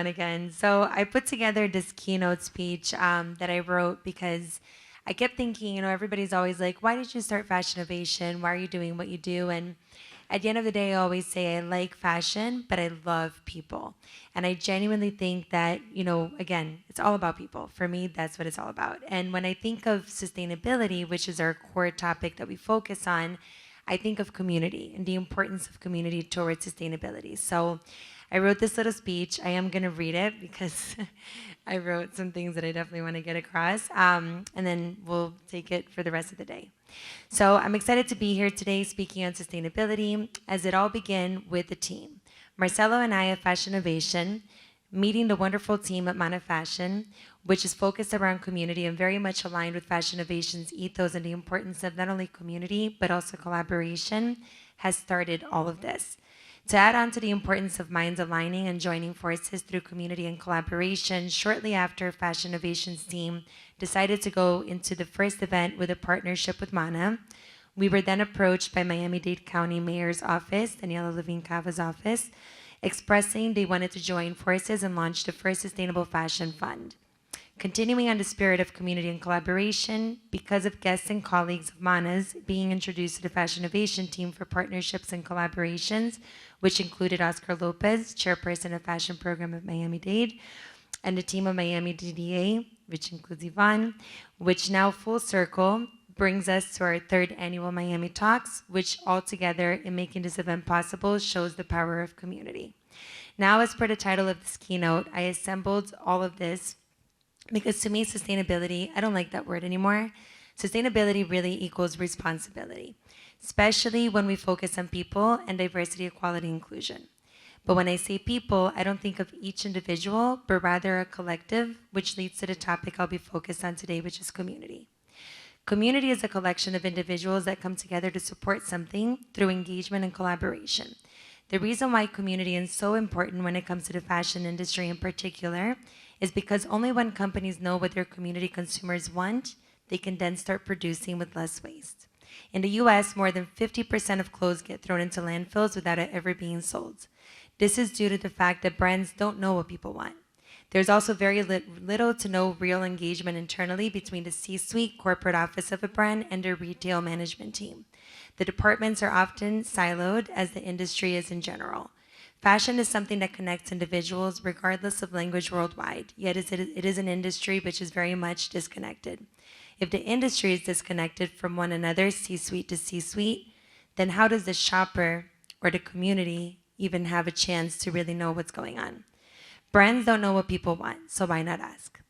everyone again. So I put together this keynote speech that I wrote because I kept thinking, everybody's always like, why did you start Fashinnovation? Why are you doing what you do? And at the end of the day, I always say I like fashion, but I love people. And I genuinely think that, again, it's all about people. For me, that's what it's all about. And when I think of sustainability, which is our core topic that we focus on, I think of community and the importance of community towards sustainability. So I wrote this little speech. I am going to read it because I wrote some things that I definitely want to get across. And then we'll take it for the rest of the day. So I'm excited to be here today speaking on sustainability, as it all began with the team. Marcelo and I at Fashinnovation, meeting the wonderful team at Mana Fashion, which is focused around community and very much aligned with Fashinnovation's ethos and the importance of not only community, but also collaboration, has started all of this. To add on to the importance of minds aligning and joining forces through community and collaboration, shortly after Fashinnovation's team decided to go into the first event with a partnership with Mana, we were then approached by Miami-Dade County Mayor's office, Daniela Levine Cava's office, expressing they wanted to join forces and launch the first sustainable fashion fund. Continuing on the spirit of community and collaboration, because of guests and colleagues of Mana's being introduced to the Fashinnovation team for partnerships and collaborations, which included Oscar Lopez, chairperson of fashion program at Miami-Dade, and the team of Miami DDA, which includes Yvonne, which now full circle brings us to our third annual Miami Talks, which altogether in making this event possible shows the power of community. Now, as per the title of this keynote, I assembled all of this because to me, sustainability, I don't like that word anymore. Sustainability really equals responsibility, especially when we focus on people and diversity, equality, inclusion. But when I say people, I don't think of each individual, but rather a collective, which leads to the topic I'll be focused on today, which is community. Community is a collection of individuals that come together to support something through engagement and collaboration. The reason why community is so important when it comes to the fashion industry in particular is because only when companies know what their community consumers want, they can then start producing with less waste. In the US, more than 50% of clothes get thrown into landfills without it ever being sold. This is due to the fact that brands don't know what people want. There's also very little to no real engagement internally between the C-suite corporate office of a brand and their retail management team. The departments are often siloed, as the industry is in general. Fashion is something that connects individuals regardless of language worldwide, yet it is an industry which is very much disconnected. If the industry is disconnected from one another, C-suite to C-suite, then how does the shopper or the community even have a chance to really know what's going on? Brands don't know what people want, so why not ask?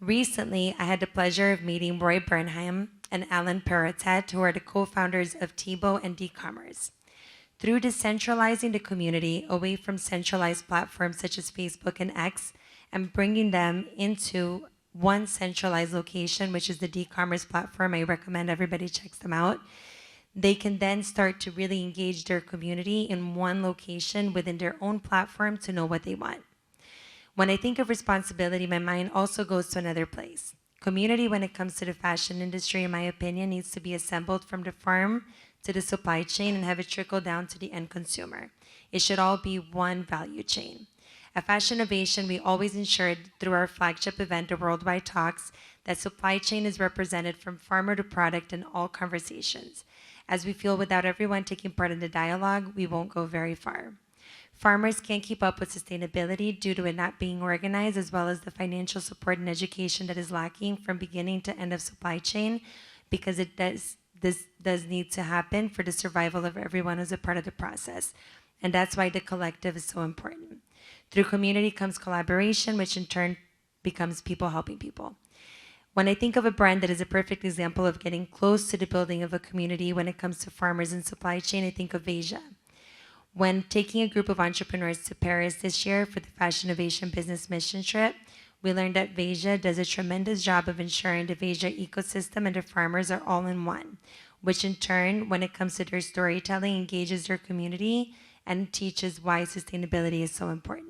Recently, I had the pleasure of meeting Roy Bernheim and Alan Perotet, who are the co-founders of Tebow and D-Commerce. Through decentralizing the community away from centralized platforms such as Facebook and X and bringing them into one centralized location, which is the D-Commerce platform, I recommend everybody checks them out, they can then start to really engage their community in one location within their own platform to know what they want. When I think of responsibility, my mind also goes to another place. Community, when it comes to the fashion industry, in my opinion, needs to be assembled from the farm to the supply chain and have it trickle down to the end consumer. It should all be one value chain. At Fashinnovation, we always ensured through our flagship event, the Worldwide Talks, that supply chain is represented from farmer to product in all conversations, as we feel without everyone taking part in the dialogue, we won't go very far. Farmers can't keep up with sustainability due to it not being organized, as well as the financial support and education that is lacking from beginning to end of supply chain, because this does need to happen for the survival of everyone who's a part of the process. And that's why the collective is so important. Through community comes collaboration, which in turn becomes people helping people. When I think of a brand that is a perfect example of getting close to the building of a community when it comes to farmers and supply chain, I think of Veja. When taking a group of entrepreneurs to Paris this year for the Fashinnovation business mission trip, we learned that Veja does a tremendous job of ensuring the Veja ecosystem and the farmers are all in one, which in turn, when it comes to their storytelling, engages their community and teaches why sustainability is so important.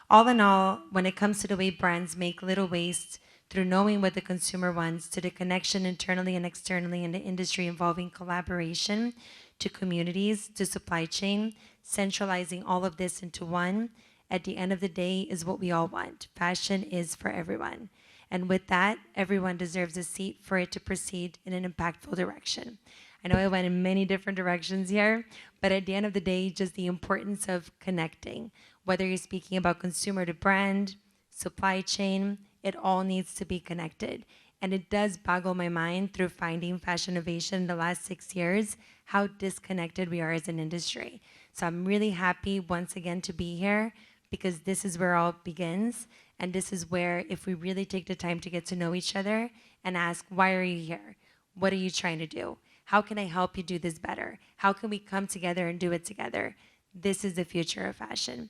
All in all, when it comes to the way brands make little waste through knowing what the consumer wants, to the connection internally and externally in the industry involving collaboration, to communities, to supply chain, centralizing all of this into one, at the end of the day is what we all want. Fashion is for everyone. And with that, everyone deserves a seat for it to proceed in an impactful direction. I know I went in many different directions here, but at the end of the day, just the importance of connecting. Whether you're speaking about consumer to brand, supply chain, it all needs to be connected. And it does boggle my mind through finding Fashinnovation in the last 6 years, how disconnected we are as an industry. So I'm really happy once again to be here because this is where all begins. And this is where, if we really take the time to get to know each other and ask, why are you here? What are you trying to do? How can I help you do this better? How can we come together and do it together? This is the future of fashion.